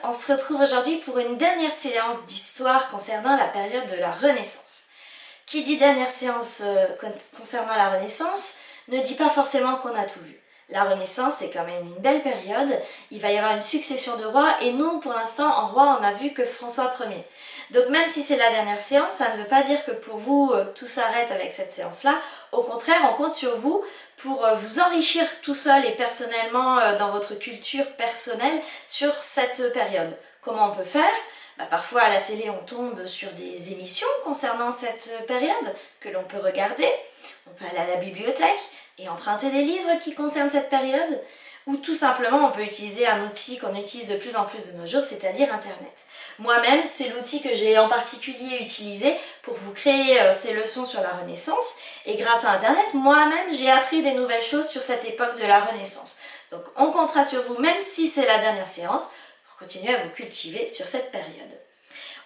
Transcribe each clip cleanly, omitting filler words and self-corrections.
on se retrouve aujourd'hui pour une dernière séance d'histoire concernant la période de la Renaissance. Qui dit dernière séance concernant la Renaissance ne dit pas forcément qu'on a tout vu. La Renaissance, c'est quand même une belle période, il va y avoir une succession de rois et nous, pour l'instant, en roi, on n'a vu que François Ier. Donc même si c'est la dernière séance, ça ne veut pas dire que pour vous, tout s'arrête avec cette séance-là. Au contraire, on compte sur vous pour vous enrichir tout seul et personnellement dans votre culture personnelle sur cette période. Comment on peut faire ? Parfois à la télé, on tombe sur des émissions concernant cette période que l'on peut regarder. On peut aller à la bibliothèque et emprunter des livres qui concernent cette période. Ou tout simplement, on peut utiliser un outil qu'on utilise de plus en plus de nos jours, c'est-à-dire Internet. Moi-même, c'est l'outil que j'ai en particulier utilisé pour vous créer ces leçons sur la Renaissance. Et grâce à Internet, moi-même, j'ai appris des nouvelles choses sur cette époque de la Renaissance. Donc, on comptera sur vous, même si c'est la dernière séance, pour continuer à vous cultiver sur cette période.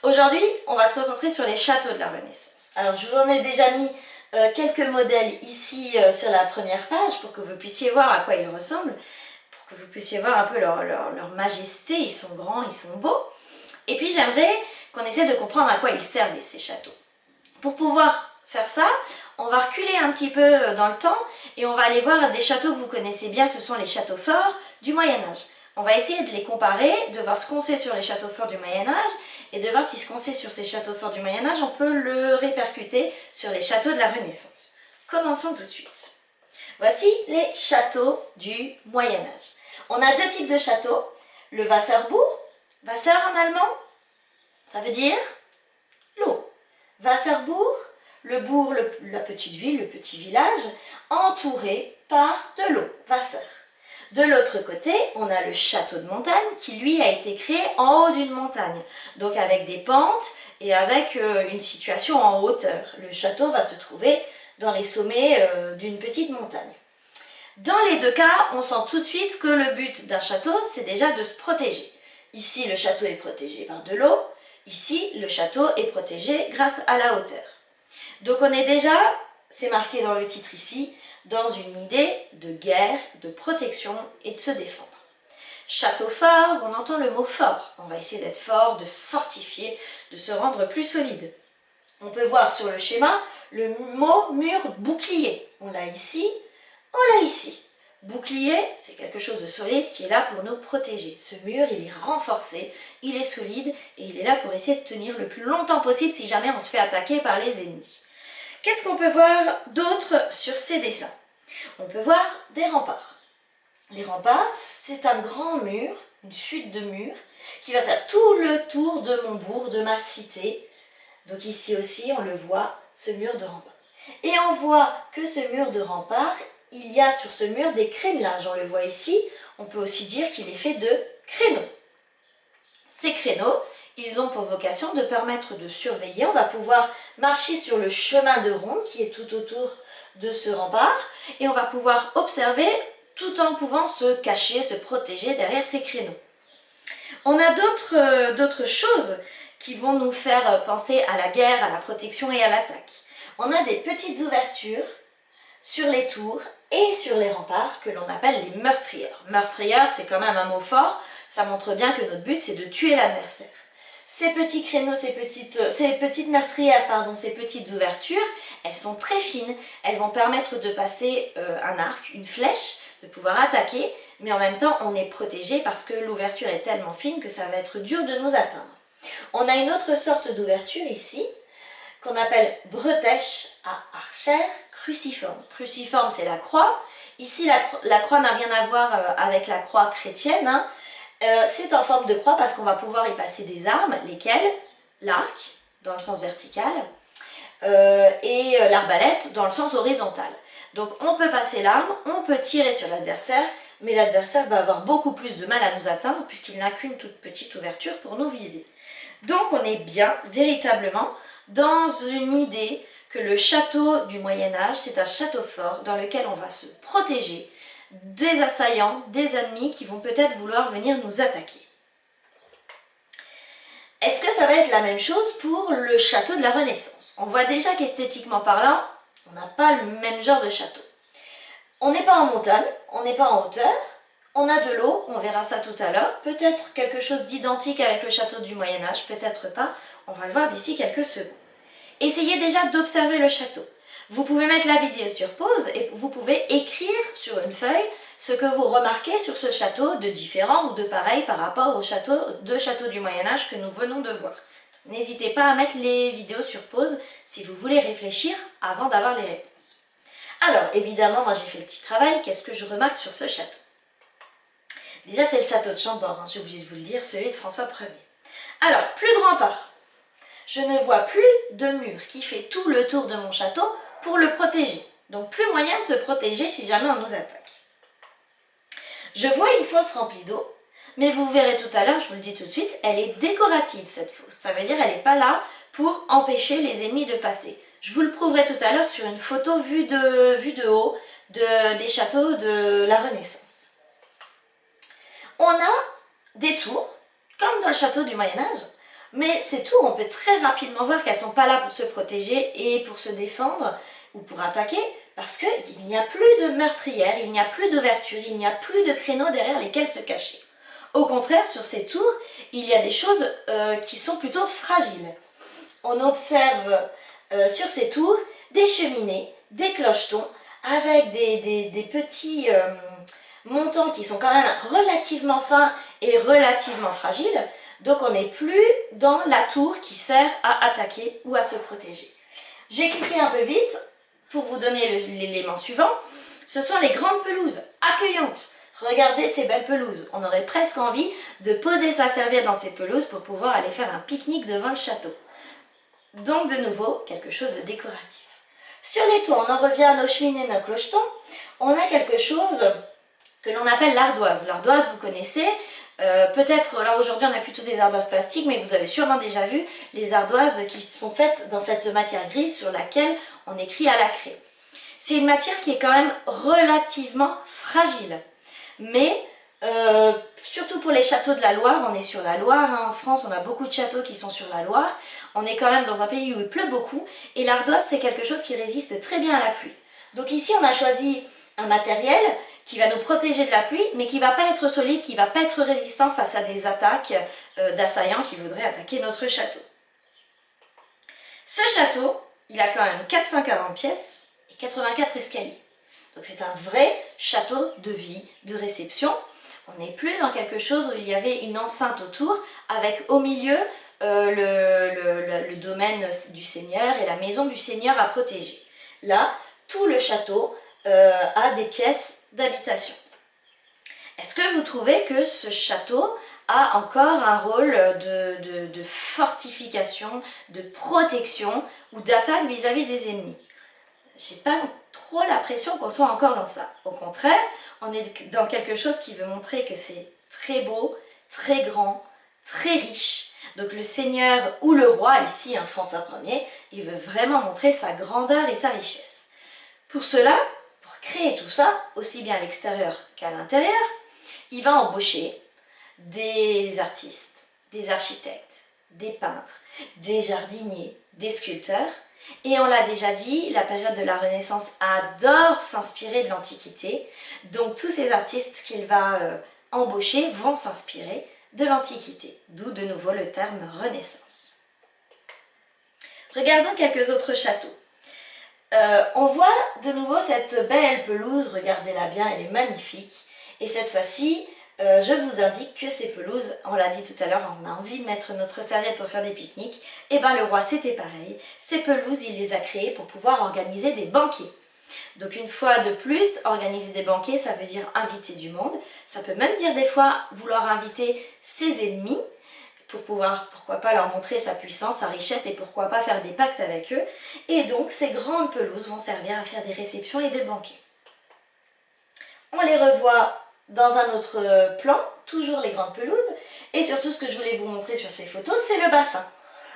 Aujourd'hui, on va se concentrer sur les châteaux de la Renaissance. Alors, je vous en ai déjà mis quelques modèles ici sur la première page pour que vous puissiez voir à quoi ils ressemblent, pour que vous puissiez voir un peu leur majesté. Ils sont grands, ils sont beaux. Et puis j'aimerais qu'on essaie de comprendre à quoi ils servaient ces châteaux. Pour pouvoir faire ça, on va reculer un petit peu dans le temps et on va aller voir des châteaux que vous connaissez bien, ce sont les châteaux forts du Moyen-Âge. On va essayer de les comparer, de voir ce qu'on sait sur les châteaux forts du Moyen-Âge et de voir si ce qu'on sait sur ces châteaux forts du Moyen-Âge, on peut le répercuter sur les châteaux de la Renaissance. Commençons tout de suite. Voici les châteaux du Moyen-Âge. On a deux types de châteaux, le Wasserburg. Wasser en allemand, ça veut dire l'eau. Wasserburg, le bourg, la petite ville, le petit village, entouré par de l'eau, Wasser. De l'autre côté, on a le château de montagne qui, lui, a été créé en haut d'une montagne. Donc avec des pentes et avec une situation en hauteur. Le château va se trouver dans les sommets d'une petite montagne. Dans les deux cas, on sent tout de suite que le but d'un château, c'est déjà de se protéger. Ici, le château est protégé par de l'eau. Ici, le château est protégé grâce à la hauteur. Donc on est déjà, c'est marqué dans le titre ici, dans une idée de guerre, de protection et de se défendre. Château fort, on entend le mot fort. On va essayer d'être fort, de fortifier, de se rendre plus solide. On peut voir sur le schéma le mot mur bouclier. On l'a ici, on l'a ici. Bouclier, c'est quelque chose de solide qui est là pour nous protéger. Ce mur, il est renforcé, il est solide et il est là pour essayer de tenir le plus longtemps possible si jamais on se fait attaquer par les ennemis. Qu'est-ce qu'on peut voir d'autre sur ces dessins? On peut voir des remparts. Les remparts, c'est un grand mur, une suite de murs, qui va faire tout le tour de mon bourg, de ma cité. Donc ici aussi, on le voit, ce mur de remparts. Et on voit que ce mur de remparts, il y a sur ce mur des crénelages, on le voit ici. On peut aussi dire qu'il est fait de créneaux. Ces créneaux, ils ont pour vocation de permettre de surveiller. On va pouvoir marcher sur le chemin de ronde qui est tout autour de ce rempart et on va pouvoir observer tout en pouvant se cacher, se protéger derrière ces créneaux. On a d'autres choses qui vont nous faire penser à la guerre, à la protection et à l'attaque. On a des petites ouvertures sur les tours et sur les remparts que l'on appelle les meurtrières. Meurtrière, c'est quand même un mot fort, ça montre bien que notre but c'est de tuer l'adversaire. Ces petits créneaux, ces petites meurtrières, ces petites ouvertures, elles sont très fines, elles vont permettre de passer un arc, une flèche, de pouvoir attaquer, mais en même temps on est protégé parce que l'ouverture est tellement fine que ça va être dur de nous atteindre. On a une autre sorte d'ouverture ici, qu'on appelle bretèche à archère cruciforme. Cruciforme, c'est la croix. Ici, la croix n'a rien à voir avec la croix chrétienne. Hein. C'est en forme de croix parce qu'on va pouvoir y passer des armes, lesquelles l'arc, dans le sens vertical, et l'arbalète, dans le sens horizontal. Donc, on peut passer l'arme, on peut tirer sur l'adversaire, mais l'adversaire va avoir beaucoup plus de mal à nous atteindre puisqu'il n'a qu'une toute petite ouverture pour nous viser. Donc, on est bien, véritablement, dans une idée que le château du Moyen-Âge, c'est un château fort dans lequel on va se protéger des assaillants, des ennemis qui vont peut-être vouloir venir nous attaquer. Est-ce que ça va être la même chose pour le château de la Renaissance? On voit déjà qu'esthétiquement parlant, on n'a pas le même genre de château. On n'est pas en montagne, on n'est pas en hauteur, On a de l'eau, on verra ça tout à l'heure, peut-être quelque chose d'identique avec le château du Moyen-Âge, peut-être pas, on va le voir d'ici quelques secondes. Essayez déjà d'observer le château. Vous pouvez mettre la vidéo sur pause et vous pouvez écrire sur une feuille ce que vous remarquez sur ce château de différent ou de pareil par rapport au château du Moyen-Âge que nous venons de voir. N'hésitez pas à mettre les vidéos sur pause si vous voulez réfléchir avant d'avoir les réponses. Alors, évidemment, moi j'ai fait le petit travail. Qu'est-ce que je remarque sur ce château? Déjà, c'est le château de Chambord, hein, j'ai oublié de vous le dire, celui de François Ier. Alors, plus de remparts. Je ne vois plus de mur qui fait tout le tour de mon château pour le protéger. Donc, plus moyen de se protéger si jamais on nous attaque. Je vois une fosse remplie d'eau, mais vous verrez tout à l'heure, je vous le dis tout de suite, elle est décorative cette fosse. Ça veut dire qu'elle n'est pas là pour empêcher les ennemis de passer. Je vous le prouverai tout à l'heure sur une photo vue de haut des châteaux de la Renaissance. On a des tours, comme dans le château du Moyen-Âge, mais ces tours, on peut très rapidement voir qu'elles ne sont pas là pour se protéger et pour se défendre ou pour attaquer, parce qu'il n'y a plus de meurtrières, il n'y a plus d'ouverture, il n'y a plus de créneaux derrière lesquels se cacher. Au contraire, sur ces tours, il y a des choses qui sont plutôt fragiles. On observe sur ces tours des cheminées, des clochetons, avec des petits montants qui sont quand même relativement fins et relativement fragiles. Donc on n'est plus dans la tour qui sert à attaquer ou à se protéger. J'ai cliqué un peu vite pour vous donner l'élément suivant. Ce sont les grandes pelouses accueillantes. Regardez ces belles pelouses. On aurait presque envie de poser sa serviette dans ces pelouses pour pouvoir aller faire un pique-nique devant le château. Donc de nouveau, quelque chose de décoratif. Sur les toits, on en revient à nos cheminées et nos clochetons. On a quelque chose que l'on appelle l'ardoise. L'ardoise, vous connaissez. Peut-être, alors aujourd'hui on a plutôt des ardoises plastiques, mais vous avez sûrement déjà vu les ardoises qui sont faites dans cette matière grise sur laquelle on écrit à la craie. C'est une matière qui est quand même relativement fragile, mais surtout pour les châteaux de la Loire, on est sur la Loire, hein, en France on a beaucoup de châteaux qui sont sur la Loire, on est quand même dans un pays où il pleut beaucoup, et l'ardoise c'est quelque chose qui résiste très bien à la pluie. Donc ici on a choisi un matériel qui va nous protéger de la pluie, mais qui ne va pas être solide, qui ne va pas être résistant face à des attaques d'assaillants qui voudraient attaquer notre château. Ce château, il a quand même 440 pièces et 84 escaliers. Donc c'est un vrai château de vie, de réception. On n'est plus dans quelque chose où il y avait une enceinte autour, avec au milieu le domaine du seigneur et la maison du seigneur à protéger. Là, tout le château a des pièces d'habitation. Est-ce que vous trouvez que ce château a encore un rôle de fortification, de protection ou d'attaque vis-à-vis des ennemis? J'ai pas trop l'impression qu'on soit encore dans ça. Au contraire, on est dans quelque chose qui veut montrer que c'est très beau, très grand, très riche. Donc le seigneur ou le roi, ici François Ier, il veut vraiment montrer sa grandeur et sa richesse. Pour cela, pour créer tout ça, aussi bien à l'extérieur qu'à l'intérieur, il va embaucher des artistes, des architectes, des peintres, des jardiniers, des sculpteurs. Et on l'a déjà dit, la période de la Renaissance adore s'inspirer de l'Antiquité. Donc tous ces artistes qu'il va embaucher vont s'inspirer de l'Antiquité. D'où de nouveau le terme Renaissance. Regardons quelques autres châteaux. On voit de nouveau cette belle pelouse, regardez-la bien, elle est magnifique. Et cette fois-ci, je vous indique que ces pelouses, on l'a dit tout à l'heure, on a envie de mettre notre serviette pour faire des pique-niques. Et bien le roi c'était pareil, ces pelouses il les a créées pour pouvoir organiser des banquets. Donc une fois de plus, organiser des banquets, ça veut dire inviter du monde. Ça peut même dire des fois vouloir inviter ses ennemis, pour pouvoir, pourquoi pas, leur montrer sa puissance, sa richesse et pourquoi pas faire des pactes avec eux. Et donc ces grandes pelouses vont servir à faire des réceptions et des banquets. On les revoit dans un autre plan, toujours les grandes pelouses. Et surtout ce que je voulais vous montrer sur ces photos, c'est le bassin.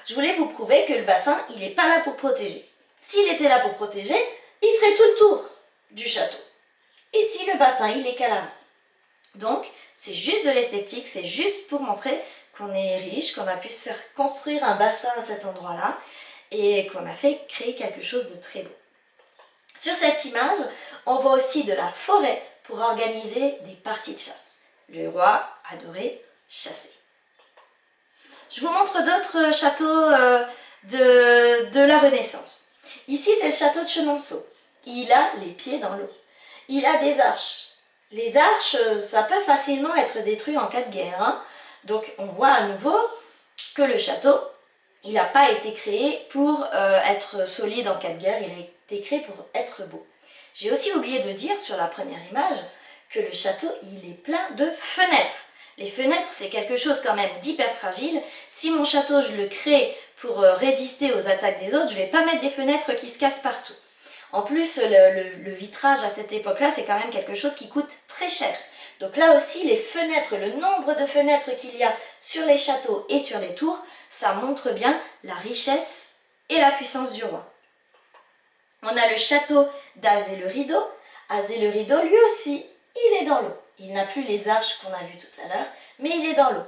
Je voulais vous prouver que le bassin, il n'est pas là pour protéger. S'il était là pour protéger, il ferait tout le tour du château. Ici, le bassin, il est qu'à l'avant. Donc, c'est juste de l'esthétique, c'est juste pour montrer qu'on est riche, qu'on a pu se faire construire un bassin à cet endroit-là et qu'on a fait créer quelque chose de très beau. Sur cette image, on voit aussi de la forêt pour organiser des parties de chasse. Le roi adorait chasser. Je vous montre d'autres châteaux de la Renaissance. Ici, c'est le château de Chenonceau. Il a les pieds dans l'eau. Il a des arches. Les arches, ça peut facilement être détruit en cas de guerre, hein. Donc, on voit à nouveau que le château, il n'a pas été créé pour être solide en cas de guerre, il a été créé pour être beau. J'ai aussi oublié de dire sur la première image que le château, il est plein de fenêtres. Les fenêtres, c'est quelque chose quand même d'hyper fragile. Si mon château, je le crée pour résister aux attaques des autres, je ne vais pas mettre des fenêtres qui se cassent partout. En plus, le vitrage à cette époque-là, c'est quand même quelque chose qui coûte très cher. Donc là aussi, les fenêtres, le nombre de fenêtres qu'il y a sur les châteaux et sur les tours, ça montre bien la richesse et la puissance du roi. On a le château d'Azay-le-Rideau. Azay-le-Rideau, lui aussi, il est dans l'eau. Il n'a plus les arches qu'on a vues tout à l'heure, mais il est dans l'eau.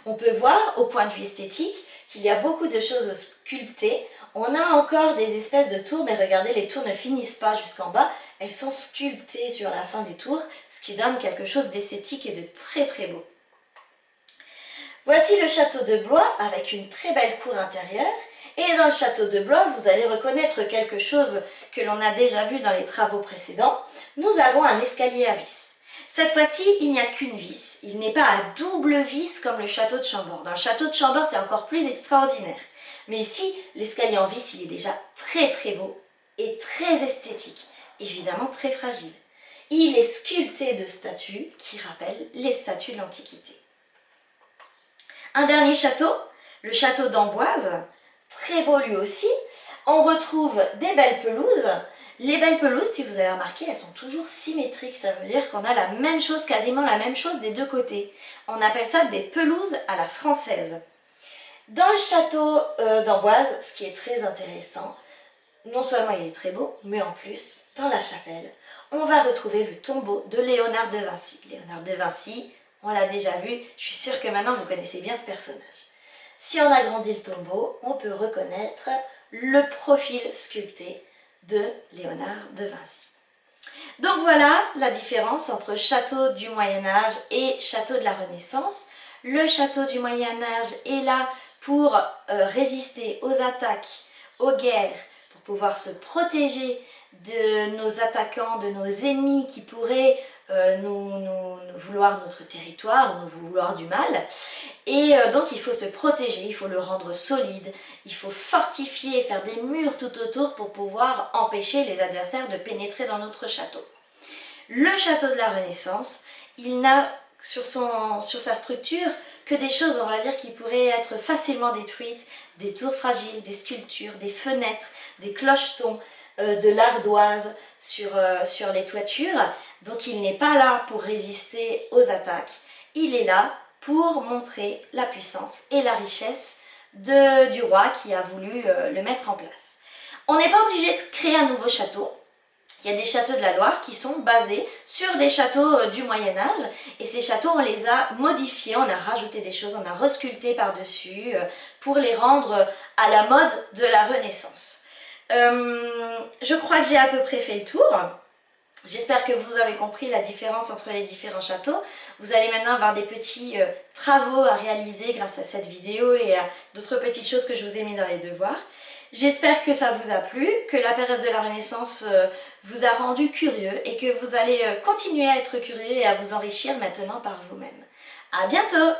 On peut voir, au point de vue esthétique, qu'il y a beaucoup de choses sculptées. On a encore des espèces de tours, mais regardez, les tours ne finissent pas jusqu'en bas. Elles sont sculptées sur la fin des tours, ce qui donne quelque chose d'esthétique et de très très beau. Voici le château de Blois avec une très belle cour intérieure. Et dans le château de Blois, vous allez reconnaître quelque chose que l'on a déjà vu dans les travaux précédents. Nous avons un escalier à vis. Cette fois-ci, il n'y a qu'une vis. Il n'est pas à double vis comme le château de Chambord. Dans le château de Chambord, c'est encore plus extraordinaire. Mais ici, l'escalier en vis, il est déjà très très beau et très esthétique. Évidemment très fragile. Il est sculpté de statues qui rappellent les statues de l'Antiquité. Un dernier château, le château d'Amboise, très beau lui aussi. On retrouve des belles pelouses. Les belles pelouses, si vous avez remarqué, elles sont toujours symétriques. Ça veut dire qu'on a la même chose, quasiment la même chose des deux côtés. On appelle ça des pelouses à la française. Dans le château d'Amboise, ce qui est très intéressant, non seulement il est très beau, mais en plus, dans la chapelle, on va retrouver le tombeau de Léonard de Vinci. Léonard de Vinci, on l'a déjà vu, je suis sûre que maintenant vous connaissez bien ce personnage. Si on agrandit le tombeau, on peut reconnaître le profil sculpté de Léonard de Vinci. Donc voilà la différence entre château du Moyen-Âge et château de la Renaissance. Le château du Moyen-Âge est là pour résister aux attaques, aux guerres, pour pouvoir se protéger de nos attaquants, de nos ennemis qui pourraient nous vouloir notre territoire, nous vouloir du mal. Et donc il faut se protéger, il faut le rendre solide, il faut fortifier, faire des murs tout autour pour pouvoir empêcher les adversaires de pénétrer dans notre château. Le château de la Renaissance, il n'a sur sa structure que des choses, on va dire, qui pourraient être facilement détruites, des tours fragiles, des sculptures, des fenêtres, des clochetons, de l'ardoise sur les toitures. Donc il n'est pas là pour résister aux attaques, il est là pour montrer la puissance et la richesse du roi qui a voulu le mettre en place. On n'est pas obligé de créer un nouveau château. Il y a des châteaux de la Loire qui sont basés sur des châteaux du Moyen-Âge et ces châteaux, on les a modifiés, on a rajouté des choses, on a resculpté par-dessus pour les rendre à la mode de la Renaissance. Je crois que j'ai à peu près fait le tour. J'espère que vous avez compris la différence entre les différents châteaux. Vous allez maintenant avoir des petits travaux à réaliser grâce à cette vidéo et à d'autres petites choses que je vous ai mis dans les devoirs. J'espère que ça vous a plu, que la période de la Renaissance vous a rendu curieux et que vous allez continuer à être curieux et à vous enrichir maintenant par vous-même. À bientôt!